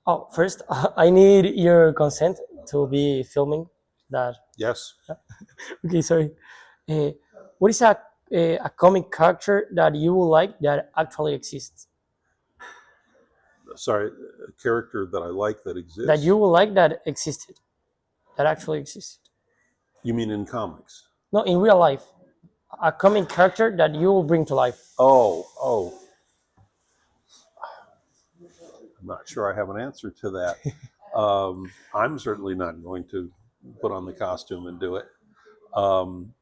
Oh, first, I need your consent to be filming that. Yes. Okay, sorry. Uh, what is a comic character that you would like that actually exists? Sorry, a character that I like that That exists. you would like that existed, that actually existed. You mean in comics? No, in real life, a comic character that you will bring to life. Oh. I'm not sure I have an answer to that. I'm certainly not going to put on the costume and do it. Um,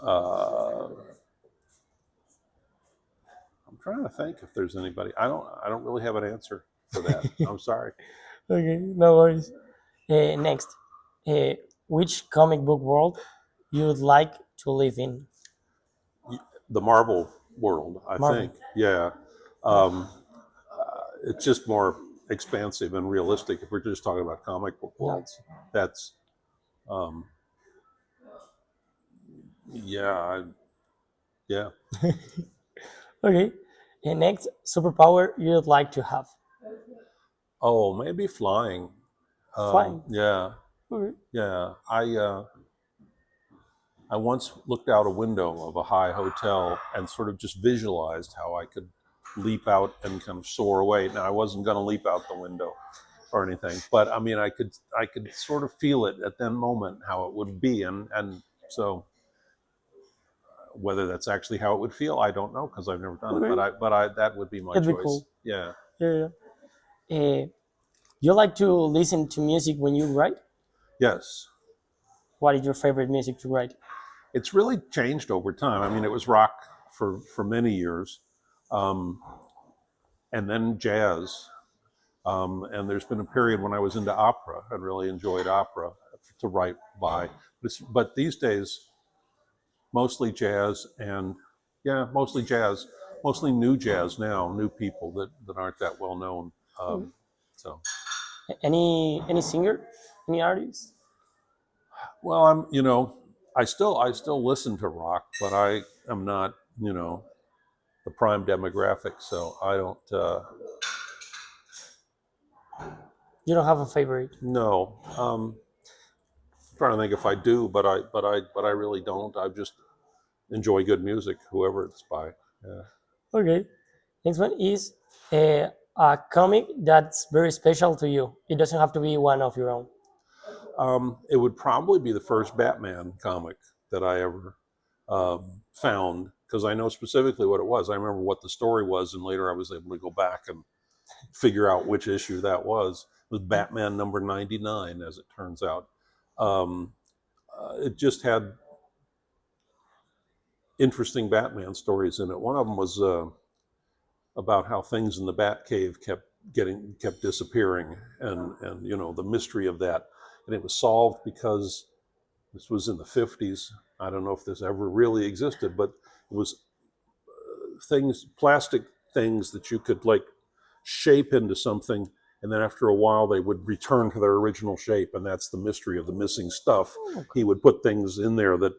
uh, I'm trying to think if there's anybody. I don't really have an answer for that. I'm sorry. Okay, no worries. Next, uh, which comic book world you would like to live in? The Marvel world, I Marvel. think. Yeah. Um, it's just more expansive and realistic. If we're just talking about comic book Yeah. worlds, that's um, yeah, yeah. Okay. And next, superpower you would like to have? Oh, maybe flying. Flying. Yeah, Okay. yeah. I once looked out a window of a high hotel and sort of just visualized how I could leap out and kind of soar away. Now I wasn't going to leap out the window or anything, but I mean I could sort of feel it at that moment how it would be, and so whether that's actually how it would feel, I don't know because I've never done it. Okay. But I that would be my That'd be choice. cool. Yeah. Yeah. Yeah. You like to listen to music when you write? Yes. What is your favorite music to write? It's really changed over time. I mean, it was rock for many years, um, and then jazz. And there's been a period when I was into opera and really enjoyed opera to write by. But these days, mostly jazz and yeah, mostly jazz, mostly new jazz now, new people that aren't that well known. Okay. So, Any singer, any artist? well, I still listen to rock, but I am not, the prime demographic, so I don't. You don't have a favorite. No, trying to think if I do, but I really don't. I just enjoy good music, whoever it's by. Yeah. Okay. Next one is a comic that's very special to you. It doesn't have to be one of your own. It would probably be the first Batman comic that I ever found because I know specifically what it was. I remember what the story was, and later I was able to go back and figure out which issue that was. It was Batman number 99, as it turns out. Um, it just had interesting Batman stories in it. One of them was about how things in the Batcave kept disappearing, and the mystery of that, and it was solved because this was in the 50s. I don't know if this ever really existed, but it was plastic things that you could like shape into something, and then after a while they would return to their original shape, and that's the mystery of the missing stuff. Oh, He would put things in there that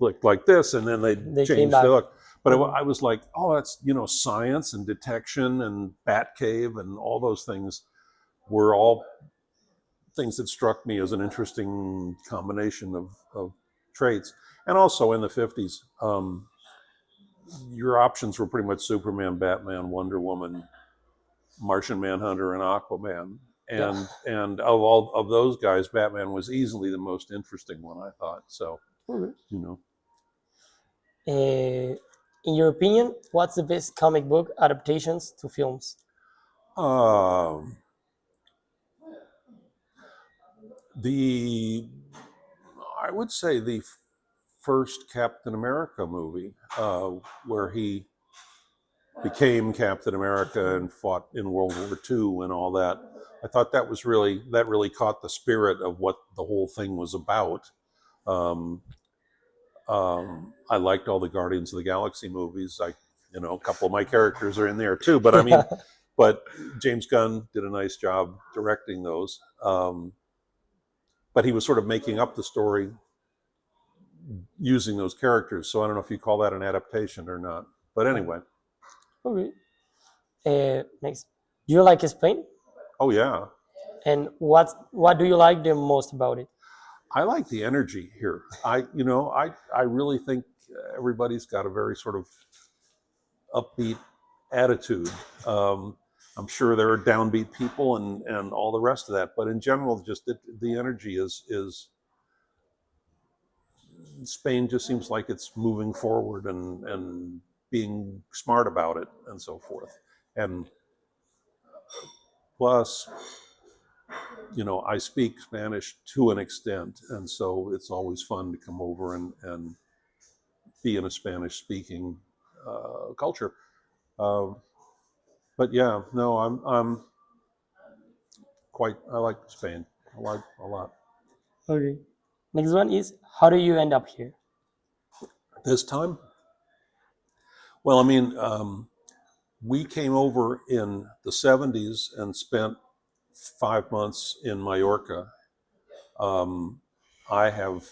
looked like this, and then they'd they came change the back. look. But Okay. I was like, oh, that's science and detection and Batcave and all those things were all things that struck me as an interesting combination of traits. And also in the 50s, your options were pretty much Superman, Batman, Wonder Woman, Martian Manhunter, and Aquaman. Yeah. And of all of those guys, Batman was easily the most interesting one, I thought. So, Okay. you know, In your opinion, what's the best comic book adaptations to films? um, the I would say the first Captain America movie, where he became Captain America and fought in World War II and all that. I thought that really caught the spirit of what the whole thing was about. Um, I liked all the Guardians of the Galaxy movies. A couple of my characters are in there too. But I mean, but James Gunn did a nice job directing those. But he was sort of making up the story using those characters. So I don't know if you call that an adaptation or not. But anyway, Okay. Next. Do you like Spain? Oh yeah, And what do you like the most about it? I like the energy here. I really think everybody's got a very sort of upbeat attitude. Um, I'm sure there are downbeat people and all the rest of that, but in general, just the energy is Spain just seems like it's moving forward and being smart about it and so forth. And plus, I speak Spanish to an extent, and so it's always fun to come over and be in a Spanish speaking culture. Uh, but yeah, no, I'm quite. I like Spain. I like a lot. Okay. Next one is how do you end up here? This time, well, I mean, we came over in the '70s and spent 5 months in Mallorca. Um, I have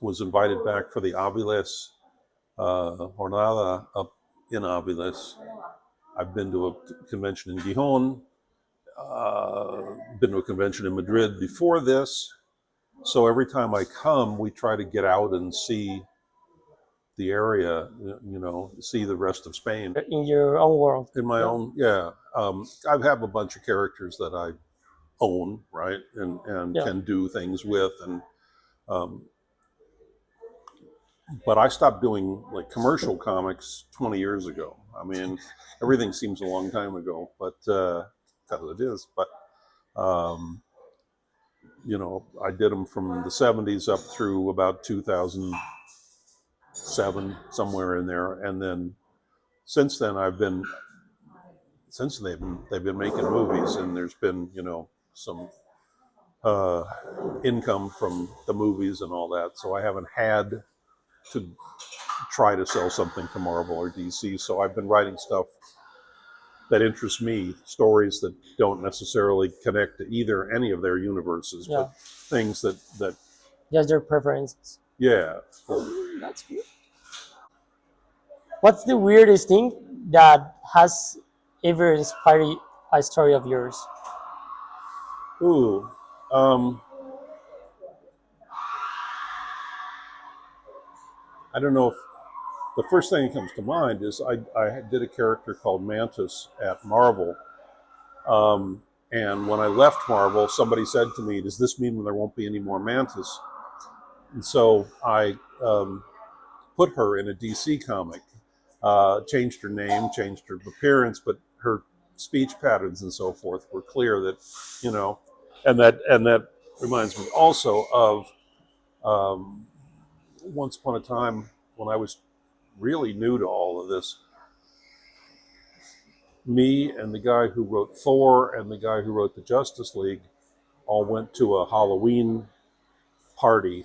was invited back for the Aviles Jornada up in Aviles. I've been to a convention in Gijón, been to a convention in Madrid before this. So every time I come, we try to get out and see the area, see the rest of Spain In your own world? in my Yeah. own. Yeah, I have a bunch of characters that I own, right, and Yeah. can do things with, and um, but I stopped doing like commercial comics 20 years ago. I mean, everything seems a long time ago, but because it is. But um, I did them from the '70s up through about 2007, somewhere in there, and then since then they've been making movies, and there's been some uh, income from the movies and all that. So I haven't had to try to sell something to Marvel or DC. So I've been writing stuff that interests me, stories that don't necessarily connect to either any of their universes, Yeah. but things that Just your preferences. yeah. That's good. What's the weirdest thing that has ever inspired a story of yours? Ooh, um, I don't know if the first thing that comes to mind is I did a character called Mantis at Marvel. And when I left Marvel, somebody said to me, "Does this mean there won't be any more Mantis?" And so I put her in a DC comic, changed her name, changed her appearance, but her speech patterns and so forth were clear that, you know, and that reminds me also of um, once upon a time when I was really new to all of this. Me and the guy who wrote Thor and the guy who wrote the Justice League all went to a Halloween party,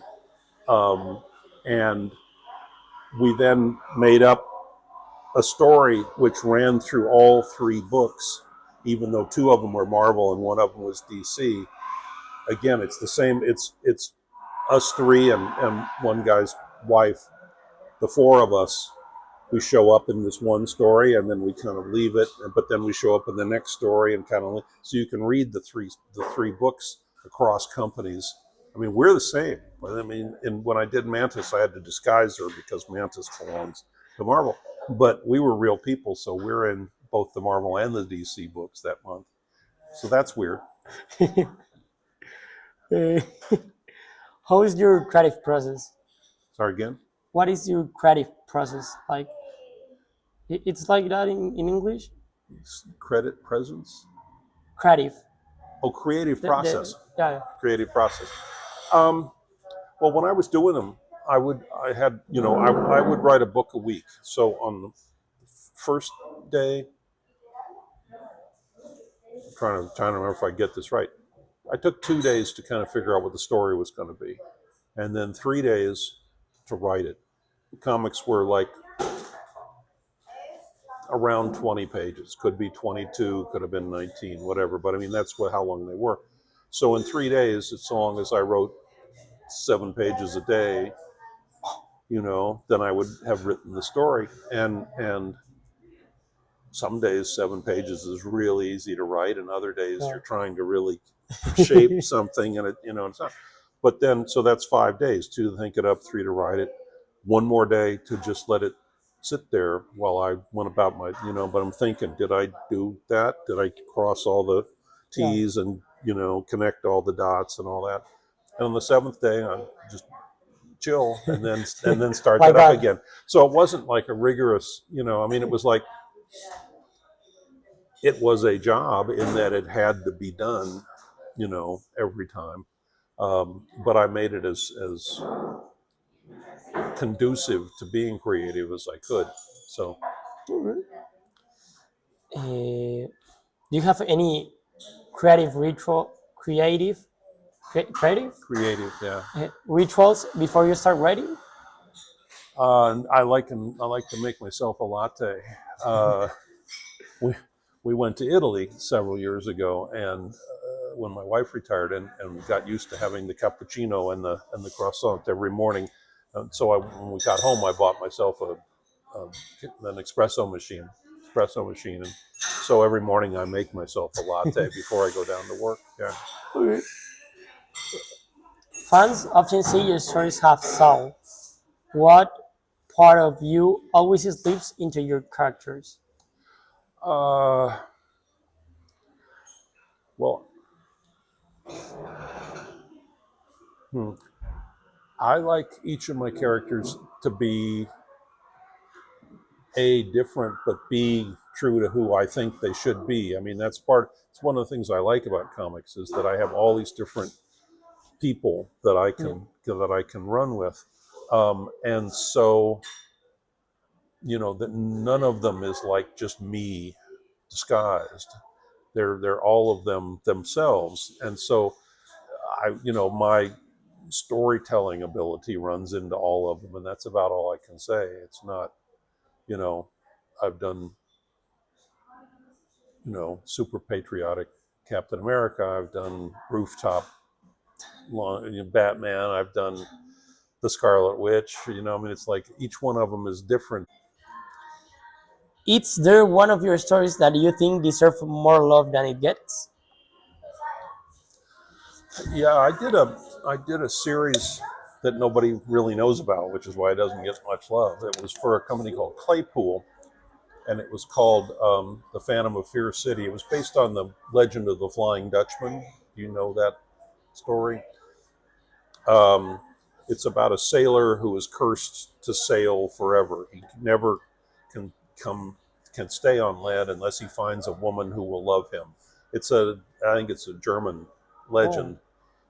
um, and we then made up a story which ran through all three books, even though two of them were Marvel and one of them was DC. Again, it's the same. It's us three and one guy's wife. The four of us, we show up in this one story and then we kind of leave it, but then we show up in the next story and kind of so you can read the three books across companies. I mean, we're the same. I mean, and when I did Mantis, I had to disguise her because Mantis belongs to Marvel, but we were real people, so we're in both the Marvel and the DC books that month. So that's weird. Uh, how is your creative process? Sorry again. What is your creative process like? It's like that in English. Credit presence. Creative. Oh, creative The process. yeah, Creative process. Um, Well, when I was doing them, I had, I would write a book a week. So on the first day, trying to remember if I get this right. I took 2 days to kind of figure out what the story was going to be, and then 3 days to write it. The comics were like around 20 pages. Could be 22, could have been 19, whatever. But I mean, that's how long they were. So in 3 days, as long as I wrote 7 pages a day, then I would have written the story. And some days 7 pages is really easy to write, and other days Yeah. you're trying to really shape something, and it's not. But then, so that's 5 days: two to think it up, three to write it, one more day to just let it sit there while I went about my, But I'm thinking, did I do that? Did I cross all the Yeah. T's and connect all the dots and all that? And on the seventh day, I just chill and then start Like that up that. again. So it wasn't like a rigorous, it was like it was a job in that it had to be done, every time. But I made it as conducive to being creative as I could. So Do you have any creative ritual, creative creative, yeah. rituals before you start writing? I like to make myself a latte. Uh, we we went to Italy several years ago, and when my wife retired, and got used to having the cappuccino and the croissant every morning. So when we got home, I bought myself an espresso machine, and so every morning I make myself a latte before I go down to work. Yeah. Okay. Fans often say your stories have soul. What part of you always slips into your characters? Uh, well, hmm, I like each of my characters to be different, but B, true to who I think they should be. I mean, it's one of the things I like about comics, is that I have all these different people that I Yeah. can run with, and so that none of them is like just me disguised. They're all of them themselves, and so my storytelling ability runs into all of them, and that's about all I can say. It's not, you know, I've done, super patriotic Captain America. I've done rooftop Batman. I've done the Scarlet Witch. I mean, it's like each one of them is different. Is there one of your stories that you think deserve more love than it gets? Yeah, I did a series that nobody really knows about, which is why it doesn't get much love. It was for a company called Claypool, and it was called The Phantom of Fear City. It was based on the legend of the Flying Dutchman. Do you know that story? Um, it's about a sailor who is cursed to sail forever. He never can come can stay on land unless he finds a woman who will love him. I think it's a German Oh, legend.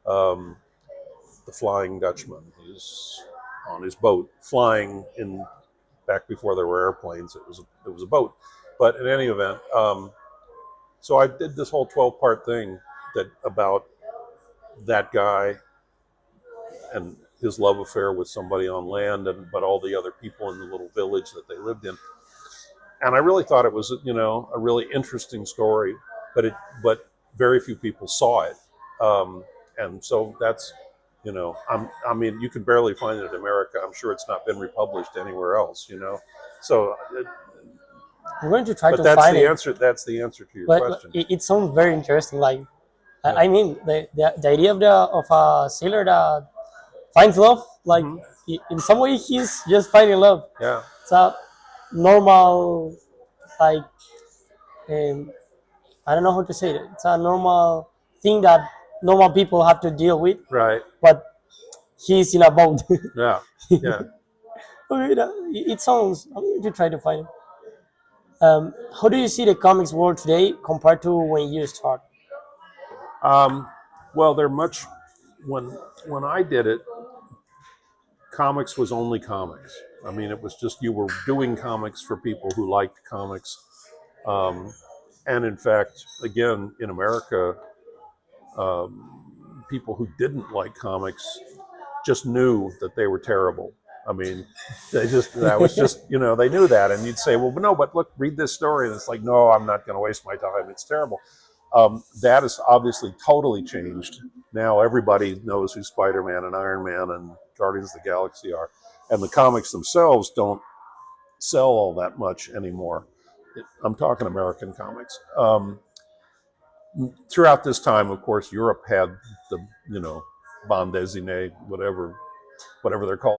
Um, the Flying Dutchman. He's on his boat flying in back before there were airplanes. It was a boat, but in any event, so I did this whole 12-part thing about that guy and his love affair with somebody on land, but all the other people in the little village that they lived in. And I really thought it was a really interesting story, but very few people saw it, and so that's I mean, you can barely find it in America. I'm sure it's not been republished anywhere else. So, I'm going to try but to that's find the it, answer. That's the answer to your but question. it sounds very interesting. Like, Yeah. I mean, the idea of a sailor that finds love, like Hmm. in some way he's just finding love. Yeah. It's a normal, like, um, I don't know how to say it. It's a normal thing that normal people have to deal with, Right. but he's in a boat. Yeah. Yeah. Okay, it sounds. I'm going to try to find it. How do you see the comics world today compared to when you start? Um, well, they're much when when I did it, comics was only comics. I mean, it was just you were doing comics for people who liked comics. Um, and in fact, again, in America, people who didn't like comics just knew that they were terrible. I mean, that was just, they knew that. And you'd say, well, but no, but look, read this story. And it's like, no, I'm not going to waste my time. It's terrible. That has obviously totally changed. Now everybody knows who Spider-Man and Iron Man and Guardians of the Galaxy are. And the comics themselves don't sell all that much anymore. I'm talking American comics. Throughout this time, of course, Europe had the bande dessinée, whatever they're called.